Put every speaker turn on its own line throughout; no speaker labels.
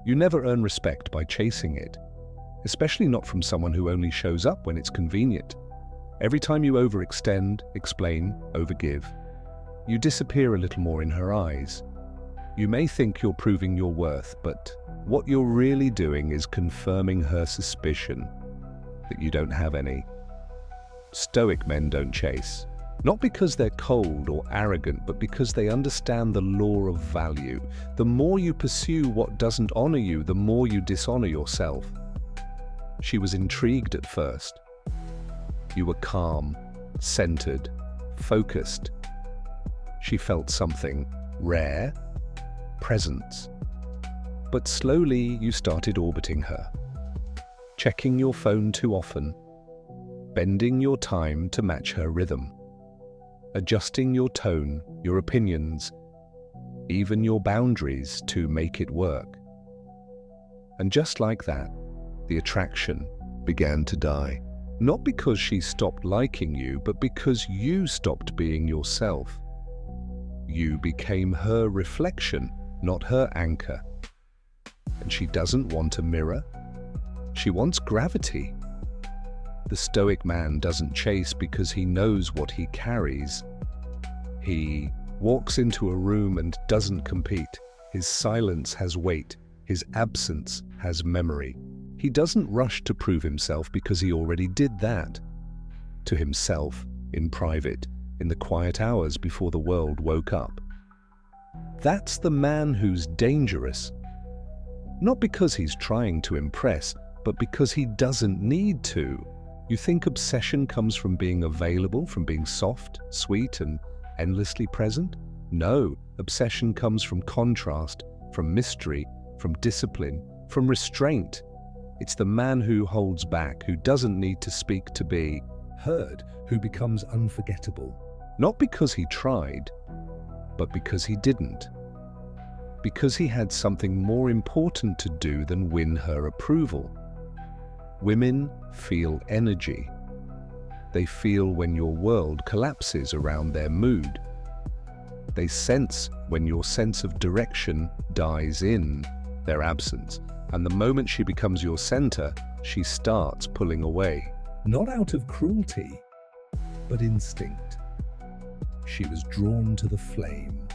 You never earn respect by chasing it, especially not from someone who only shows up when it's convenient. Every time you overextend, explain, overgive, you disappear a little more in her eyes. You may think you're proving your worth, but what you're really doing is confirming her suspicion that you don't have any. Stoic men don't chase, not because they're cold or arrogant, but because they understand the law of value. The more you pursue what doesn't honor you, the more you dishonor yourself. She was intrigued at first. You were calm, centered, focused. She felt something rare, presence. But slowly you started orbiting her, checking your phone too often, bending your time to match her rhythm, adjusting your tone, your opinions, even your boundaries to make it work. And just like that, the attraction began to die. Not because she stopped liking you, but because you stopped being yourself. You became her reflection, not her anchor. And she doesn't want a mirror. She wants gravity. The Stoic man doesn't chase because he knows what he carries. He walks into a room and doesn't compete. His silence has weight. His absence has memory. He doesn't rush to prove himself because he already did that. To himself, in private, in the quiet hours before the world woke up. That's the man who's dangerous. Not because he's trying to impress, but because he doesn't need to. You think obsession comes from being available, from being soft, sweet, and endlessly present? No, obsession comes from contrast, from mystery, from discipline, from restraint. It's the man who holds back, who doesn't need to speak to be heard, who becomes unforgettable. Not because he tried, but because he didn't. Because he had something more important to do than win her approval. Women feel energy. They feel when your world collapses around their mood. They sense when your sense of direction dies in their absence. And the moment she becomes your center, she starts pulling away. Not out of cruelty, but instinct. She was drawn to the flame.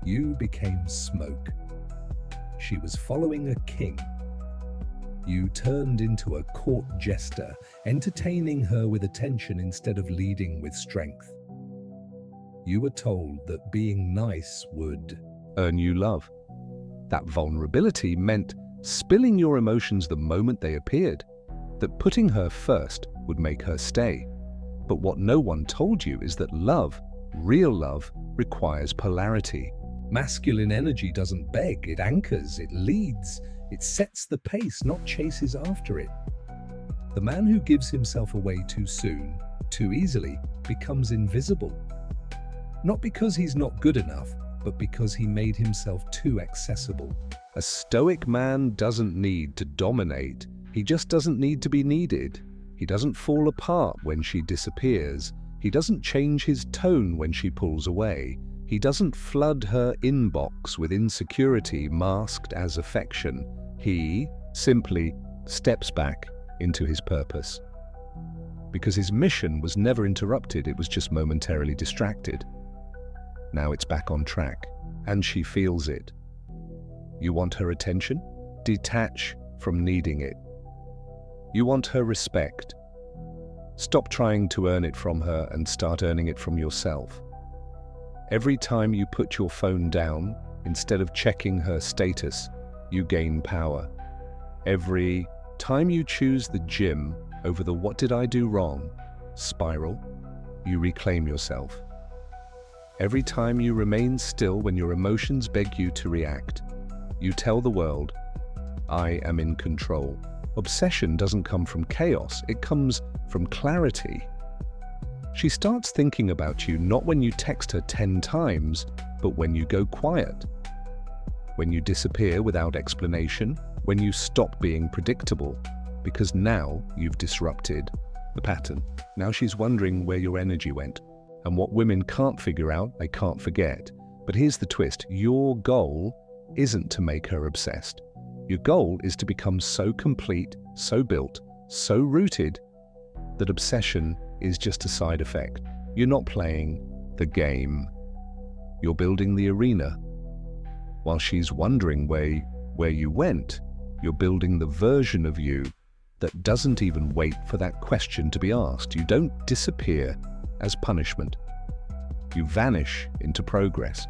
You became smoke. She was following a king. You turned into a court jester, entertaining her with attention instead of leading with strength. You were told that being nice would earn you love. That vulnerability meant spilling your emotions the moment they appeared, that putting her first would make her stay. But what no one told you is that love, real love, requires polarity. Masculine energy doesn't beg, it anchors, it leads, it sets the pace, not chases after it. The man who gives himself away too soon, too easily, becomes invisible. Not because he's not good enough, but because he made himself too accessible. A Stoic man doesn't need to dominate. He just doesn't need to be needed. He doesn't fall apart when she disappears. He doesn't change his tone when she pulls away. He doesn't flood her inbox with insecurity masked as affection. He simply steps back into his purpose. Because his mission was never interrupted, it was just momentarily distracted. Now it's back on track, and she feels it. You want her attention? Detach from needing it. You want her respect? Stop trying to earn it from her and start earning it from yourself. Every time you put your phone down, instead of checking her status, you gain power. Every time you choose the gym over the "what did I do wrong" spiral, you reclaim yourself. Every time you remain still when your emotions beg you to react, you tell the world, "I am in control." Obsession doesn't come from chaos, it comes from clarity. She starts thinking about you not when you text her 10 times, but when you go quiet. When you disappear without explanation, when you stop being predictable, because now you've disrupted the pattern. Now she's wondering where your energy went. And what women can't figure out, they can't forget. But here's the twist. Your goal isn't to make her obsessed. Your goal is to become so complete, so built, so rooted that obsession is just a side effect. You're not playing the game. You're building the arena. While she's wondering where you went, you're building the version of you that doesn't even wait for that question to be asked. You don't disappear as punishment. You vanish into progress.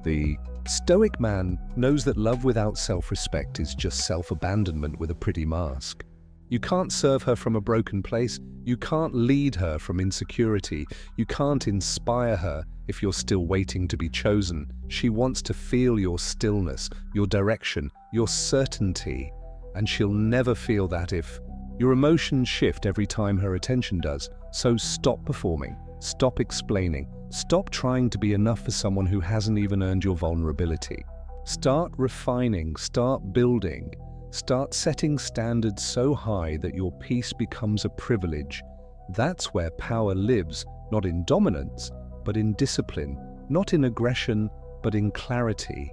The Stoic man knows that love without self-respect is just self-abandonment with a pretty mask. You can't serve her from a broken place. You can't lead her from insecurity. You can't inspire her if you're still waiting to be chosen. She wants to feel your stillness, your direction, your certainty, and she'll never feel that if your emotions shift every time her attention does. So stop performing, stop explaining, stop trying to be enough for someone who hasn't even earned your vulnerability. Start refining, start building. Start setting standards so high that your peace becomes a privilege. That's where power lives, not in dominance, but in discipline, not in aggression, but in clarity.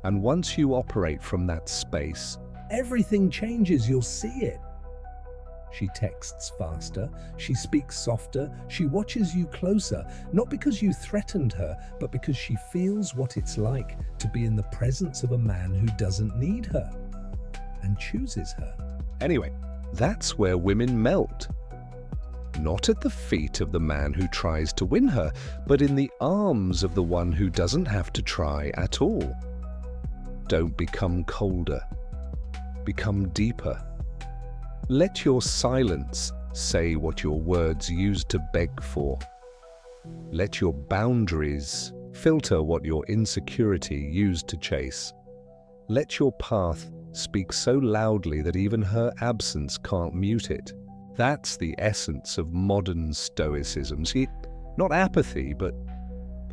And once you operate from that space, everything changes, you'll see it. She texts faster, she speaks softer, she watches you closer, not because you threatened her, but because she feels what it's like to be in the presence of a man who doesn't need her and chooses her. Anyway, that's where women melt. Not at the feet of the man who tries to win her, but in the arms of the one who doesn't have to try at all. Don't become colder. Become deeper. Let your silence say what your words used to beg for. Let your boundaries filter what your insecurity used to chase. Let your path speak so loudly that even her absence can't mute it. That's the essence of modern Stoicism. See, not apathy, but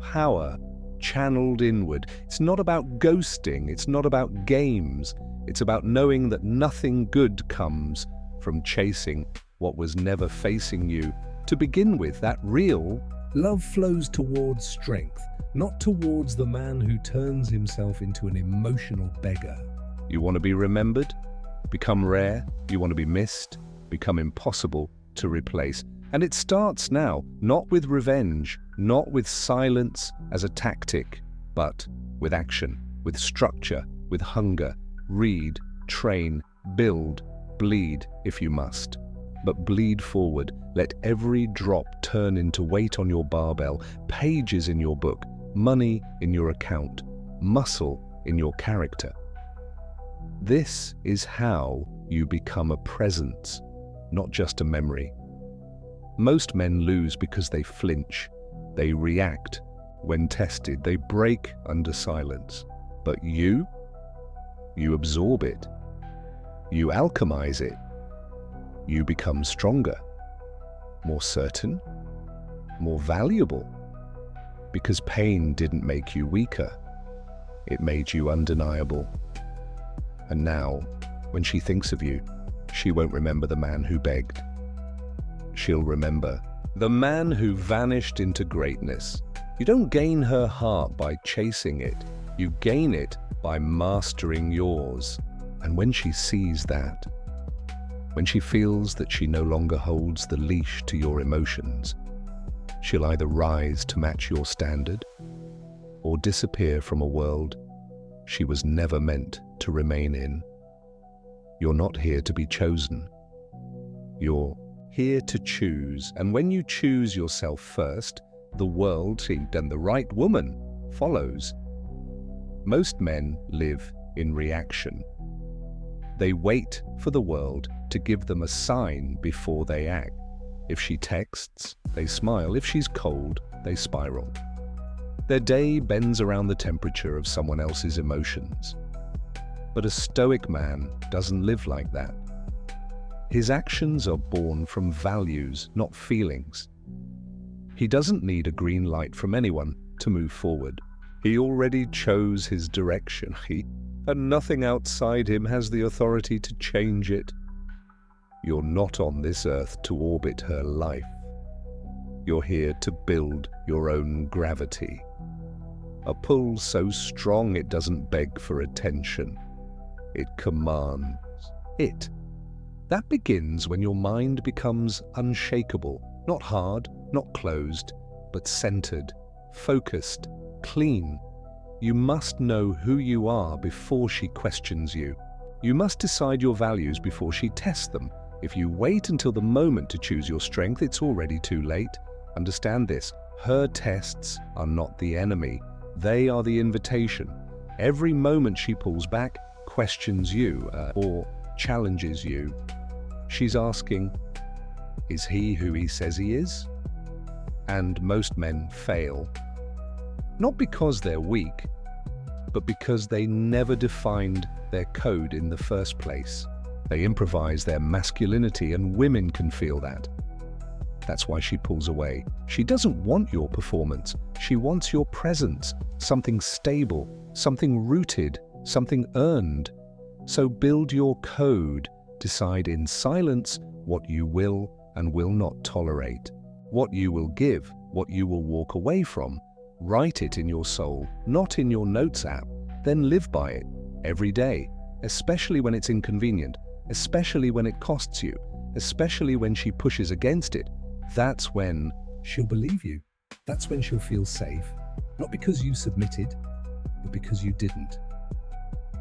power channeled inward. It's not about ghosting, it's not about games. It's about knowing that nothing good comes from chasing what was never facing you to begin with. That real love flows towards strength, not towards the man who turns himself into an emotional beggar. You want to be remembered? Become rare? You want to be missed? Become impossible to replace. And it starts now, not with revenge, not with silence as a tactic, but with action, with structure, with hunger. Read, train, build, bleed if you must. But bleed forward. Let every drop turn into weight on your barbell, pages in your book, money in your account, muscle in your character. This is how you become a presence, not just a memory. Most men lose because they flinch, they react when tested, they break under silence. But you absorb it, you alchemize it, you become stronger, more certain, more valuable, because pain didn't make you weaker, it made you undeniable. And now, when she thinks of you, she won't remember the man who begged. She'll remember the man who vanished into greatness. You don't gain her heart by chasing it. You gain it by mastering yours. And when she sees that, when she feels that she no longer holds the leash to your emotions, she'll either rise to match your standard or disappear from a world she was never meant to remain in. You're not here to be chosen. You're here to choose, and when you choose yourself first, the world and the right woman follows. Most men live in reaction. They wait for the world to give them a sign before they act. If she texts, they smile. If she's cold, they spiral. Their day bends around the temperature of someone else's emotions. But a Stoic man doesn't live like that. His actions are born from values, not feelings. He doesn't need a green light from anyone to move forward. He already chose his direction, and nothing outside him has the authority to change it. You're not on this earth to orbit her life. You're here to build your own gravity. A pull so strong it doesn't beg for attention. it commands. It. That begins when your mind becomes unshakable, not hard, not closed, but centered, focused, clean. You must know who you are before she questions you. You must decide your values before she tests them. If you wait until the moment to choose your strength, it's already too late. Understand this. Her tests are not the enemy. They are the invitation. Every moment she pulls back, questions you, or challenges you, she's asking, is he who he says he is? And most men fail. Not because they're weak, but because they never defined their code in the first place. They improvise their masculinity, and women can feel that. That's why she pulls away. She doesn't want your performance. She wants your presence, something stable, something rooted, something earned. So build your code. Decide in silence what you will and will not tolerate, what you will give, what you will walk away from. Write it in your soul, not in your notes app. Then live by it every day, especially when it's inconvenient, especially when it costs you, especially when she pushes against it. That's when she'll believe you. That's when she'll feel safe. Not because you submitted, but because you didn't.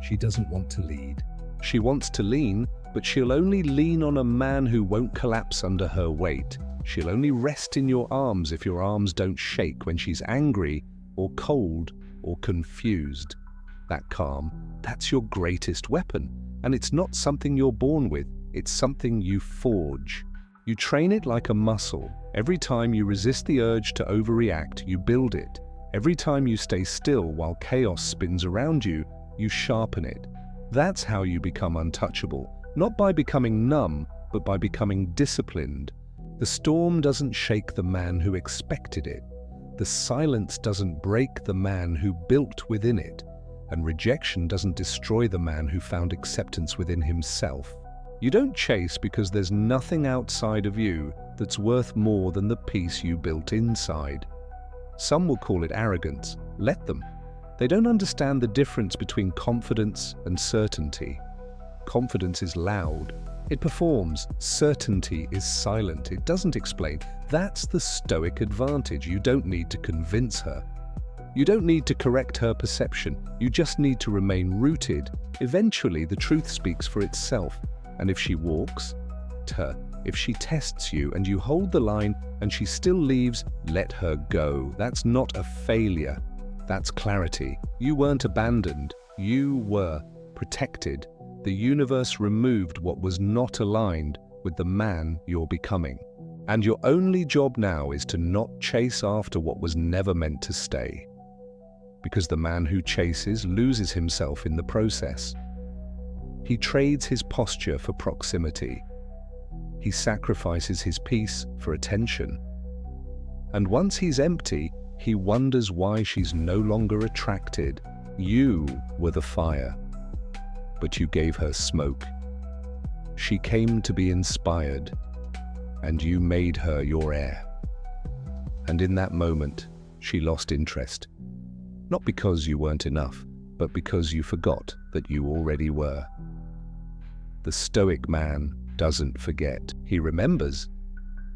She doesn't want to lead. She wants to lean, but she'll only lean on a man who won't collapse under her weight. She'll only rest in your arms if your arms don't shake when she's angry or cold or confused. That calm, that's your greatest weapon. And it's not something you're born with. It's something you forge. You train it like a muscle. Every time you resist the urge to overreact, you build it. Every time you stay still while chaos spins around you, you sharpen it. That's how you become untouchable. Not by becoming numb, but by becoming disciplined. The storm doesn't shake the man who expected it. The silence doesn't break the man who built within it. And rejection doesn't destroy the man who found acceptance within himself. You don't chase because there's nothing outside of you that's worth more than the peace you built inside. Some will call it arrogance. Let them. They don't understand the difference between confidence and certainty. Confidence is loud. It performs. Certainty is silent. It doesn't explain. That's the Stoic advantage. You don't need to convince her. You don't need to correct her perception. You just need to remain rooted. Eventually, the truth speaks for itself. And if she walks, if she tests you and you hold the line and she still leaves, let her go. That's not a failure. That's clarity. You weren't abandoned. You were protected. The universe removed what was not aligned with the man you're becoming. And your only job now is to not chase after what was never meant to stay. Because the man who chases loses himself in the process. He trades his posture for proximity. He sacrifices his peace for attention. And once he's empty, he wonders why she's no longer attracted. You were the fire, but you gave her smoke. She came to be inspired, and you made her your heir. And in that moment, she lost interest. Not because you weren't enough, but because you forgot that you already were. The Stoic man doesn't forget. He remembers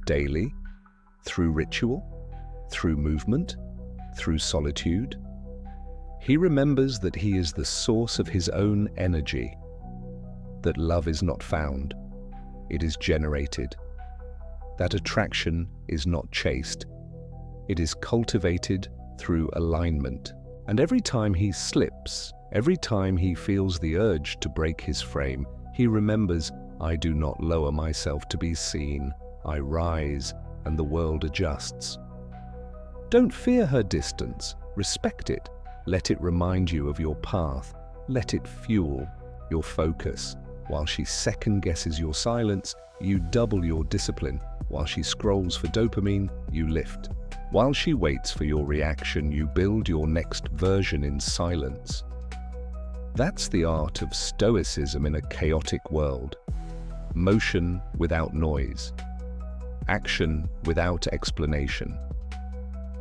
daily, through ritual, through movement, through solitude. He remembers that he is the source of his own energy, that love is not found, it is generated, that attraction is not chased, it is cultivated through alignment. And every time he slips, every time he feels the urge to break his frame, he remembers, I do not lower myself to be seen, I rise, and the world adjusts. Don't fear her distance, respect it. Let it remind you of your path. Let it fuel your focus. While she second-guesses your silence, you double your discipline. While she scrolls for dopamine, you lift. While she waits for your reaction, you build your next version in silence. That's the art of Stoicism in a chaotic world. Motion without noise. Action without explanation.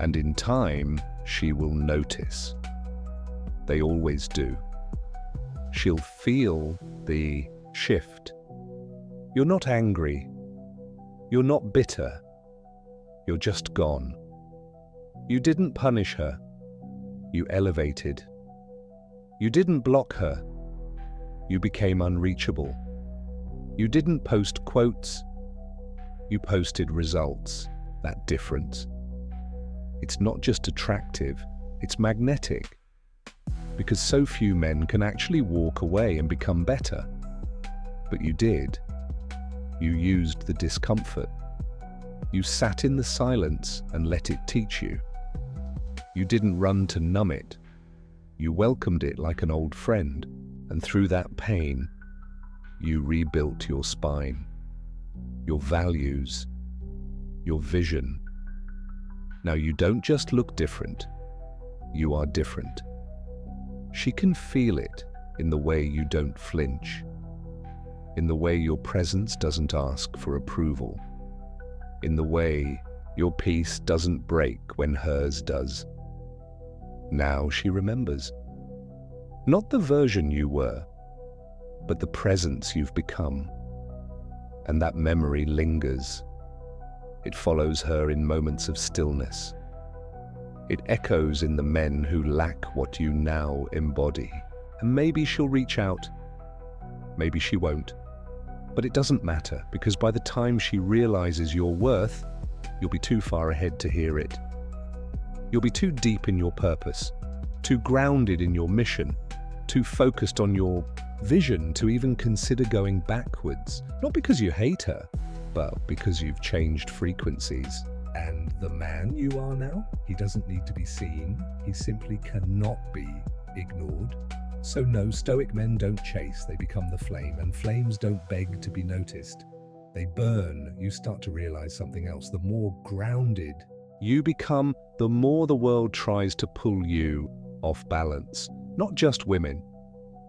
And in time, she will notice. They always do. She'll feel the shift. You're not angry. You're not bitter. You're just gone. You didn't punish her. You elevated. You didn't block her. You became unreachable. You didn't post quotes. You posted results. That difference. It's not just attractive, it's magnetic. Because so few men can actually walk away and become better. But you did. You used the discomfort. You sat in the silence and let it teach you. You didn't run to numb it. You welcomed it like an old friend, and through that pain, you rebuilt your spine, your values, your vision. Now you don't just look different, you are different. She can feel it in the way you don't flinch, in the way your presence doesn't ask for approval, in the way your peace doesn't break when hers does. Now she remembers. Not the version you were, but the presence you've become. And that memory lingers. It follows her in moments of stillness. It echoes in the men who lack what you now embody. And maybe she'll reach out. Maybe she won't. But it doesn't matter, because by the time she realizes your worth, you'll be too far ahead to hear it. You'll be too deep in your purpose, too grounded in your mission, too focused on your vision to even consider going backwards. Not because you hate her, but because you've changed frequencies. And the man you are now, he doesn't need to be seen. He simply cannot be ignored. So no, Stoic men don't chase, they become the flame, and flames don't beg to be noticed. They burn. You start to realize something else. The more grounded you become, the more the world tries to pull you off balance. Not just women,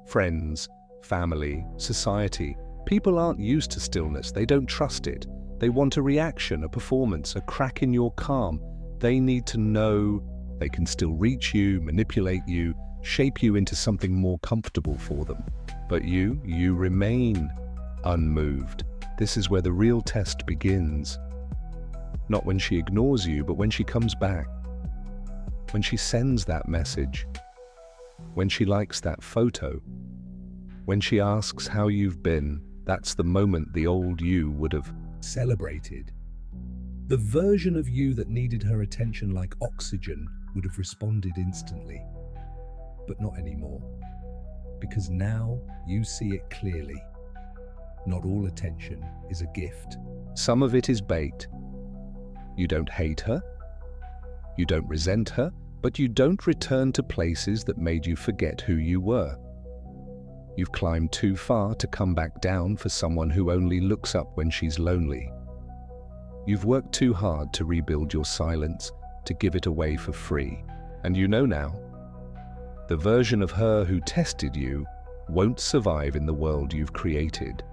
friends, family, society. People aren't used to stillness. They don't trust it. They want a reaction, a performance, a crack in your calm. They need to know they can still reach you, manipulate you, shape you into something more comfortable for them. But you remain unmoved. This is where the real test begins. Not when she ignores you, but when she comes back. When she sends that message. When she likes that photo. When she asks how you've been. That's the moment the old you would have celebrated. The version of you that needed her attention like oxygen would have responded instantly. But not anymore. Because now you see it clearly. Not all attention is a gift. Some of it is bait. You don't hate her. You don't resent her, but you don't return to places that made you forget who you were. You've climbed too far to come back down for someone who only looks up when she's lonely. You've worked too hard to rebuild your silence, to give it away for free. And you know now, the version of her who tested you won't survive in the world you've created.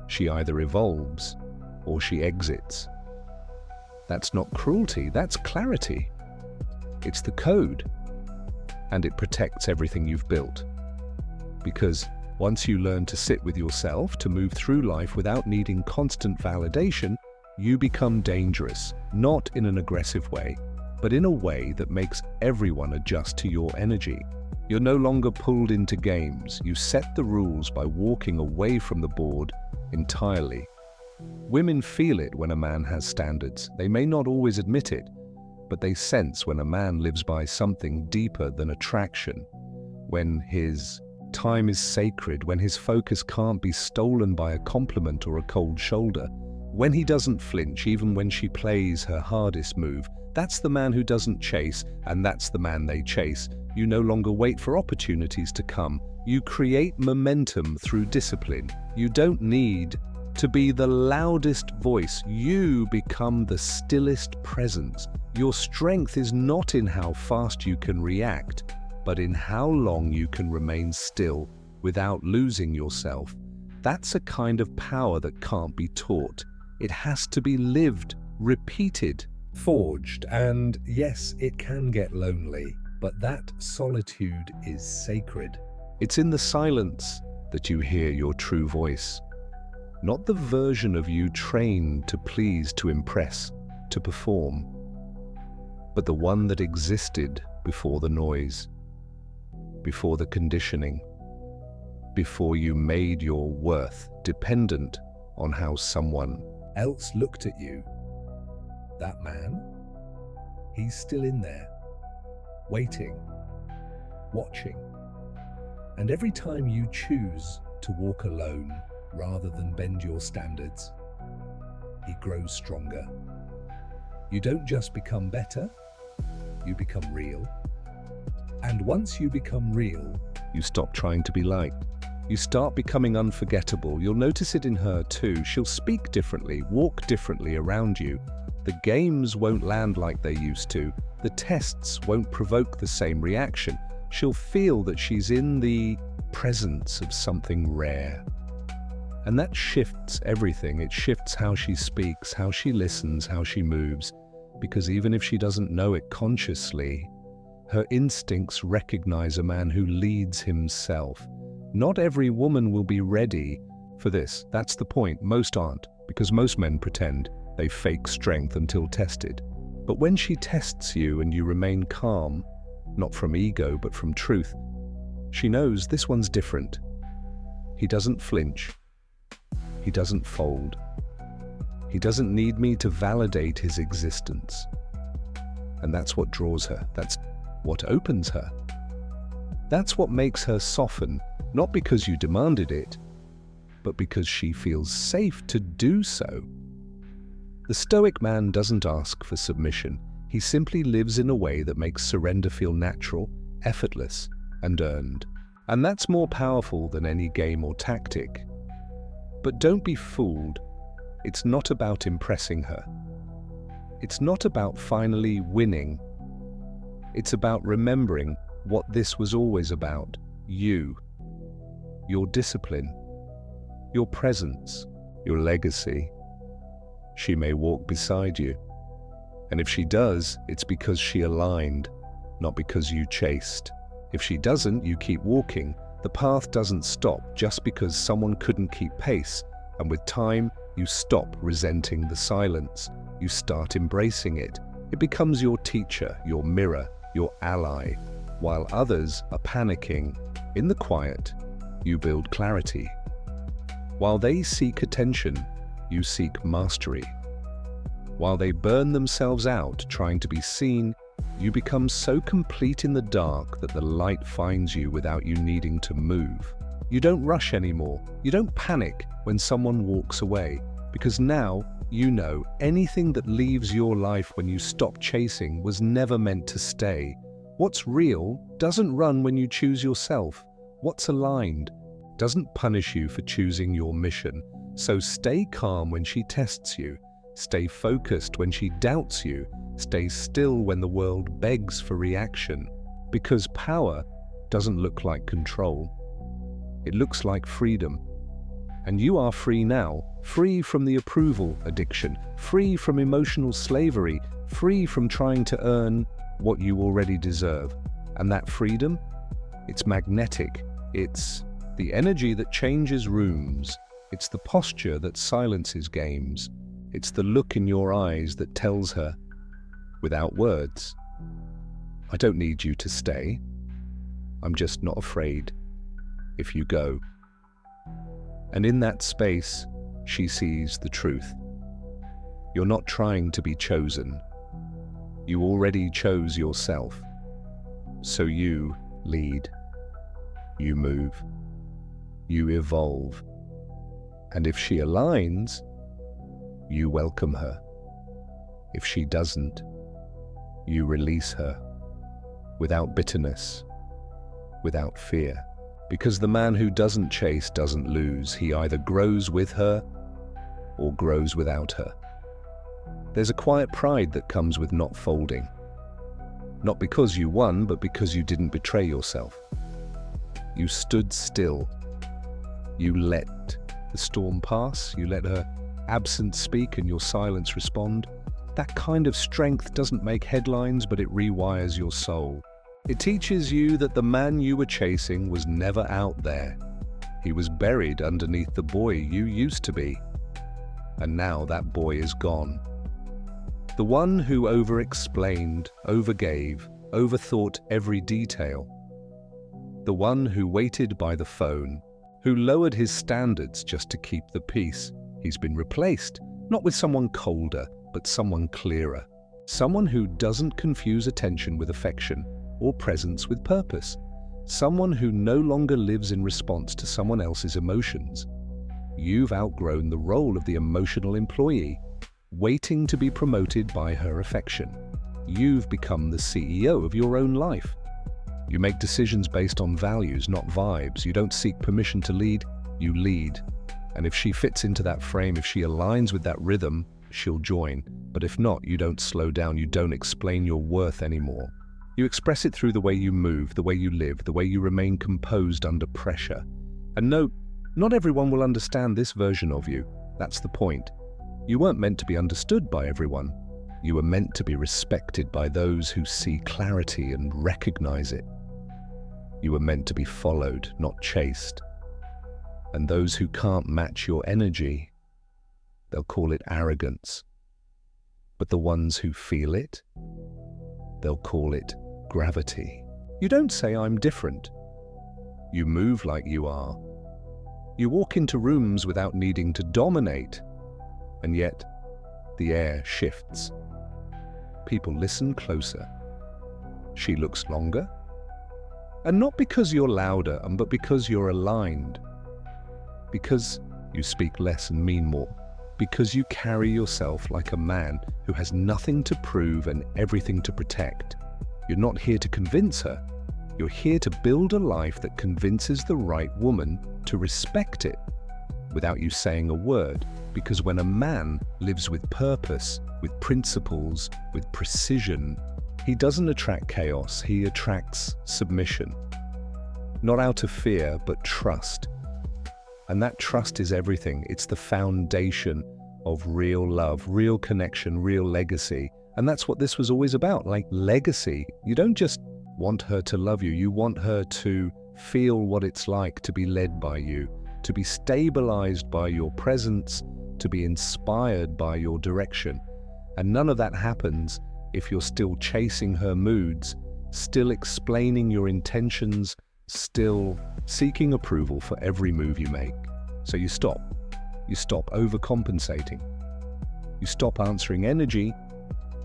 She either evolves or she exits. That's not cruelty, that's clarity. It's the code, and it protects everything you've built. Because once you learn to sit with yourself, to move through life without needing constant validation, you become dangerous, not in an aggressive way, but in a way that makes everyone adjust to your energy. You're no longer pulled into games. You set the rules by walking away from the board entirely. Women feel it when a man has standards. They may not always admit it, but they sense when a man lives by something deeper than attraction, when his time is sacred, when his focus can't be stolen by a compliment or a cold shoulder, when he doesn't flinch even when she plays her hardest move. That's the man who doesn't chase, and that's the man they chase. You no longer wait for opportunities to come. You create momentum through discipline. You don't need to be the loudest voice. You become the stillest presence. Your strength is not in how fast you can react, but in how long you can remain still without losing yourself. That's a kind of power that can't be taught. It has to be lived, repeated, forged, and yes, it can get lonely, but that solitude is sacred. It's in the silence that you hear your true voice, not the version of you trained to please, to impress, to perform, but the one that existed before the noise, before the conditioning, before you made your worth dependent on how someone else looked at you. That man, he's still in there, waiting, watching. And every time you choose to walk alone rather than bend your standards, he grows stronger. You don't just become better, you become real. And once you become real, you stop trying to be liked. You start becoming unforgettable. You'll notice it in her too. She'll speak differently, walk differently around you. The games won't land like they used to. The tests won't provoke the same reaction. She'll feel that she's in the presence of something rare. And that shifts everything. It shifts how she speaks, how she listens, how she moves. Because even if she doesn't know it consciously, her instincts recognize a man who leads himself. Not every woman will be ready for this. That's the point. Most aren't, because most men pretend. They fake strength until tested. But when she tests you and you remain calm, not from ego, but from truth, she knows this one's different. He doesn't flinch. He doesn't fold. He doesn't need me to validate his existence. And that's what draws her. That's what opens her. That's what makes her soften, not because you demanded it, but because she feels safe to do so. The Stoic man doesn't ask for submission. He simply lives in a way that makes surrender feel natural, effortless, and earned. And that's more powerful than any game or tactic. But don't be fooled. It's not about impressing her. It's not about finally winning. It's about remembering what this was always about. You. Your discipline. Your presence. Your legacy. She may walk beside you. And if she does, it's because she aligned, not because you chased. If she doesn't, you keep walking. The path doesn't stop just because someone couldn't keep pace. And with time, you stop resenting the silence. You start embracing it. It becomes your teacher, your mirror, your ally. While others are panicking, in the quiet, you build clarity. While they seek attention, you seek mastery. While they burn themselves out trying to be seen, you become so complete in the dark that the light finds you without you needing to move. You don't rush anymore. You don't panic when someone walks away, because now you know anything that leaves your life when you stop chasing was never meant to stay. What's real doesn't run when you choose yourself. What's aligned doesn't punish you for choosing your mission. So stay calm when she tests you. Stay focused when she doubts you. Stay still when the world begs for reaction. Because power doesn't look like control. It looks like freedom. And you are free now, free from the approval addiction, free from emotional slavery, free from trying to earn what you already deserve. And that freedom, it's magnetic. It's the energy that changes rooms. It's the posture that silences games. It's the look in your eyes that tells her, without words, I don't need you to stay. I'm just not afraid if you go. And in that space, she sees the truth. You're not trying to be chosen. You already chose yourself. So you lead. You move. You evolve. And if she aligns, you welcome her. If she doesn't, you release her, without bitterness, without fear. Because the man who doesn't chase doesn't lose. He either grows with her or grows without her. There's a quiet pride that comes with not folding. Not because you won, but because you didn't betray yourself. You stood still. You let the storm pass. You let her absence speak and your silence respond. That kind of strength doesn't make headlines, but it rewires your soul. It teaches you that the man you were chasing was never out there. He was buried underneath the boy you used to be. And now that boy is gone. The one who overexplained, overgave, overthought every detail. The one who waited by the phone, who lowered his standards just to keep the peace. He's been replaced, not with someone colder, but someone clearer. Someone who doesn't confuse attention with affection or presence with purpose. Someone who no longer lives in response to someone else's emotions. You've outgrown the role of the emotional employee, waiting to be promoted by her affection. You've become the CEO of your own life. You make decisions based on values, not vibes. You don't seek permission to lead, you lead. And if she fits into that frame, if she aligns with that rhythm, she'll join. But if not, you don't slow down, you don't explain your worth anymore. You express it through the way you move, the way you live, the way you remain composed under pressure. And no, not everyone will understand this version of you. That's the point. You weren't meant to be understood by everyone. You were meant to be respected by those who see clarity and recognize it. You were meant to be followed, not chased. And those who can't match your energy, they'll call it arrogance. But the ones who feel it, they'll call it gravity. You don't say, "I'm different." You move like you are. You walk into rooms without needing to dominate, and yet the air shifts. People listen closer. She looks longer. And not because you're louder, but because you're aligned. Because you speak less and mean more. Because you carry yourself like a man who has nothing to prove and everything to protect. You're not here to convince her. You're here to build a life that convinces the right woman to respect it without you saying a word. Because when a man lives with purpose, with principles, with precision, he doesn't attract chaos, he attracts submission. Not out of fear, but trust. And that trust is everything. It's the foundation of real love, real connection, real legacy. And that's what this was always about, like legacy. You don't just want her to love you, you want her to feel what it's like to be led by you, to be stabilized by your presence, to be inspired by your direction. And none of that happens if you're still chasing her moods, still explaining your intentions, still seeking approval for every move you make. So you stop. You stop overcompensating. You stop answering energy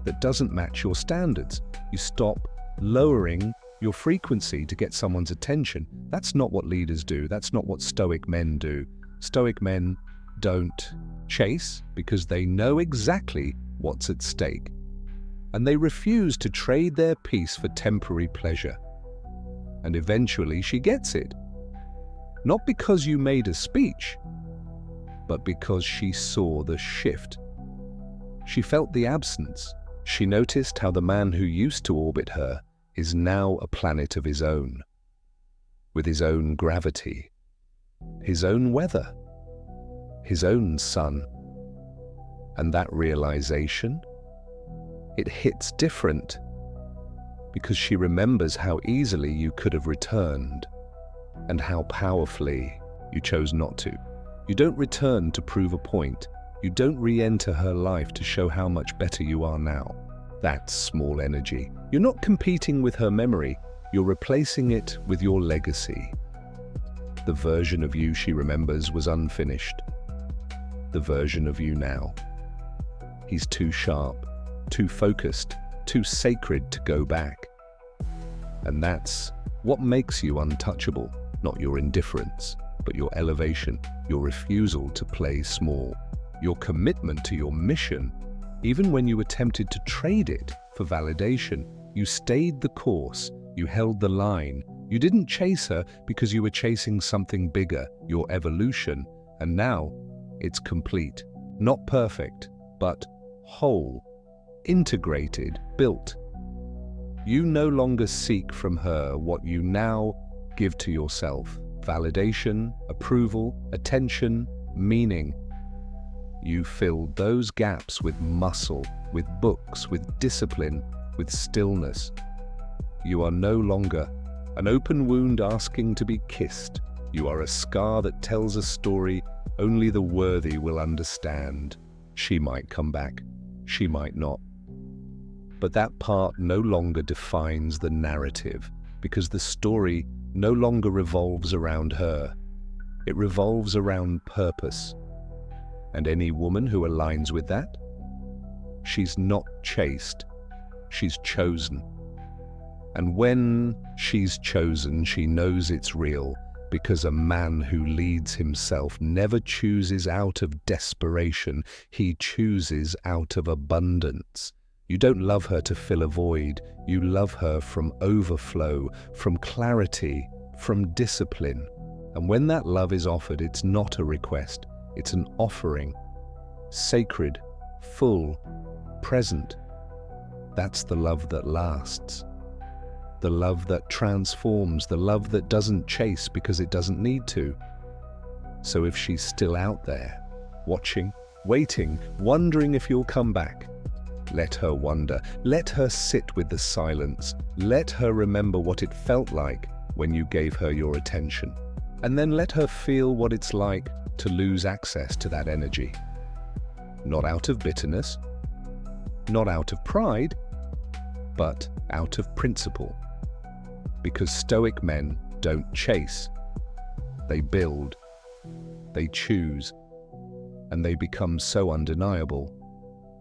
that doesn't match your standards. You stop lowering your frequency to get someone's attention. That's not what leaders do. That's not what Stoic men do. Stoic men don't chase because they know exactly what's at stake. And they refuse to trade their peace for temporary pleasure. And eventually she gets it. Not because you made a speech, but because she saw the shift. She felt the absence. She noticed how the man who used to orbit her is now a planet of his own, with his own gravity, his own weather, his own sun. And that realization, it hits different because she remembers how easily you could have returned and how powerfully you chose not to. You don't return to prove a point. You don't re-enter her life to show how much better you are now. That's small energy. You're not competing with her memory. You're replacing it with your legacy. The version of you she remembers was unfinished. The version of you now. He's too sharp, too focused, too sacred to go back. And that's what makes you untouchable, not your indifference, but your elevation, your refusal to play small, your commitment to your mission. Even when you attempted to trade it for validation, you stayed the course, you held the line. You didn't chase her because you were chasing something bigger, your evolution, and now it's complete. Not perfect, but whole, integrated, built. You no longer seek from her what you now give to yourself: validation, approval, attention, meaning. You filled those gaps with muscle, with books, with discipline, with stillness. You are no longer an open wound asking to be kissed. You are a scar that tells a story only the worthy will understand. She might come back, she might not. But that part no longer defines the narrative, because the story no longer revolves around her. It revolves around purpose. And any woman who aligns with that, she's not chased, she's chosen. And when she's chosen, she knows it's real, because a man who leads himself never chooses out of desperation, he chooses out of abundance. You don't love her to fill a void, you love her from overflow, from clarity, from discipline. And when that love is offered, it's not a request, it's an offering. Sacred, full, present. That's the love that lasts. The love that transforms, the love that doesn't chase because it doesn't need to. So if she's still out there, watching, waiting, wondering if you'll come back, let her wonder, let her sit with the silence, let her remember what it felt like when you gave her your attention, and then let her feel what it's like to lose access to that energy. Not out of bitterness, not out of pride, but out of principle. Because Stoic men don't chase, they build, they choose, and they become so undeniable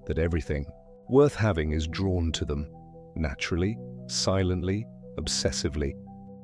that everything worth having is drawn to them, naturally, silently, obsessively.